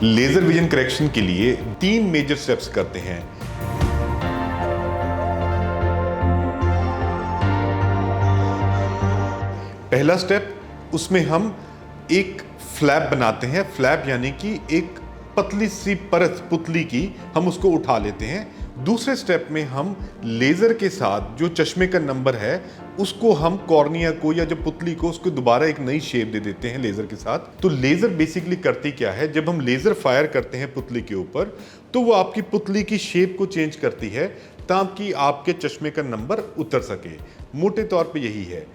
Laser vision correction के लिए 3 major steps करते हैं। पहला स्टेप, उसमें हम एक फ्लैप बनाते हैं। फ्लैप यानी कि एक पतली सी परत पुतली की हम उसको उठा लेते हैं। दूसरे स्टेप में हम लेज़र के साथ जो चश्मे का नंबर है उसको हम कॉर्निया को या जो पुतली को उसको दोबारा एक नई शेप दे देते हैं लेज़र के साथ। तो लेज़र बेसिकली करती क्या है, जब हम लेज़र फायर करते हैं पुतली के ऊपर तो वो आपकी पुतली की शेप को चेंज करती है ताकि आपके चश्मे का नंबर उतर सके। मोटे तौर पे यही है।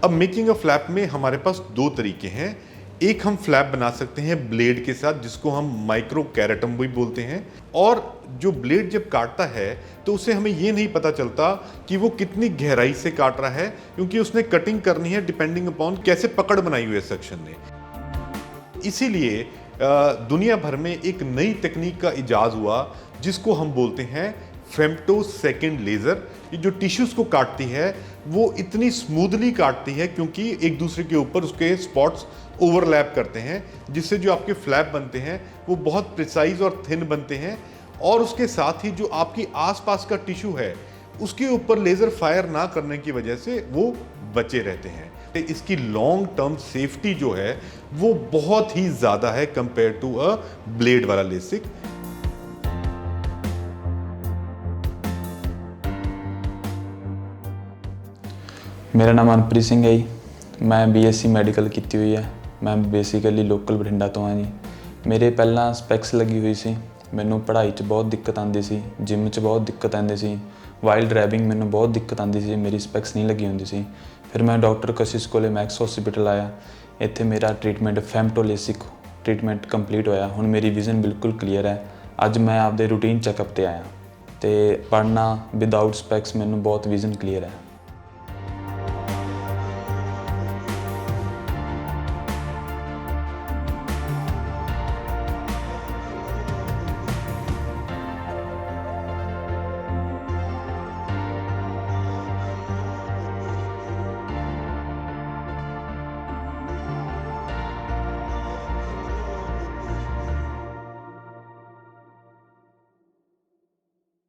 अब मेकिंग अ फ्लैप में हमारे पास 2 तरीके हैं। एक हम फ्लैप बना सकते हैं ब्लेड के साथ, जिसको हम माइक्रो कैरेटम भी बोलते हैं। और जो ब्लेड जब काटता है तो उसे हमें ये नहीं पता चलता कि वो कितनी गहराई से काट रहा है, क्योंकि उसने कटिंग करनी है डिपेंडिंग अपॉन कैसे पकड़ बनाई हुई है सेक्शन ने। इसीलिए दुनिया भर में एक नई तकनीक का इजाज़ हुआ जिसको हम बोलते हैं फेम्टोसेकंड लेज़र। ये जो टिश्यूज़ को काटती है वो इतनी स्मूथली काटती है क्योंकि एक दूसरे के ऊपर उसके स्पॉट्स ओवरलैप करते हैं, जिससे जो आपके फ्लैप बनते हैं वो बहुत प्रिसाइज और थिन बनते हैं। और उसके साथ ही जो आपकी आसपास का टिश्यू है उसके ऊपर लेज़र फायर ना करने की वजह से वो बचे रहते हैं। इसकी लॉन्ग टर्म सेफ्टी जो है वो बहुत ही ज़्यादा है कंपेयर टू अ ब्लेड वाला लेसिक। मेरा नाम मनप्रीत सिंह है जी। मैं बीएससी मैਡੀਕਲ ਕੀਤੀ ਹੋਈ ਹੈ। ਮੈਂ ਬੇਸਿਕਲੀ ਲੋਕਲ ਬਠਿੰਡਾ ਤੋਂ ਹਾਂ ਜੀ। ਮੇਰੇ ਪਹਿਲਾਂ ਸਪੈਕਸ ਲੱਗੀ ਹੋਈ ਸੀ। ਮੈਨੂੰ ਪੜ੍ਹਾਈ 'ਚ ਬਹੁਤ ਦਿੱਕਤ ਆਉਂਦੀ ਸੀ, ਜਿਮ 'ਚ ਬਹੁਤ ਦਿੱਕਤ ਆਉਂਦੀ ਸੀ, ਵਾਈਲ ਡਰਾਈਵਿੰਗ ਮੈਨੂੰ ਬਹੁਤ ਦਿੱਕਤ ਆਉਂਦੀ ਸੀ, ਮੇਰੀ ਸਪੈਕਸ ਨਹੀਂ ਲੱਗੀ ਹੁੰਦੀ ਸੀ। ਫਿਰ ਮੈਂ ਡਾਕਟਰ ਕਸ਼ਿਸ਼ ਕੋਲੇ ਮੈਕਸ ਹਸਪੀਟਲ ਆਇਆ। ਇੱਥੇ ਮੇਰਾ ਟ੍ਰੀਟਮੈਂਟ ਫੈਮਟੋਲੇਸਿਕ ਟ੍ਰੀਟਮੈਂਟ ਕੰਪਲੀਟ ਹੋਇਆ। ਹੁਣ ਮੇਰੀ ਵਿਜ਼ਨ ਬਿਲਕੁਲ ਕਲੀਅਰ ਹੈ। ਅੱਜ ਮੈਂ ਆਪਦੇ ਰੂਟੀਨ ਚੈੱਕਅਪ 'ਤੇ ਆਇਆ ਅਤੇ ਪੜ੍ਹਨਾ ਵਿਦਆਊਟ ਸਪੈਕਸ ਮੈਨੂੰ ਬਹੁਤ ਵਿਜ਼ਨ ਕਲੀਅਰ ਹੈ।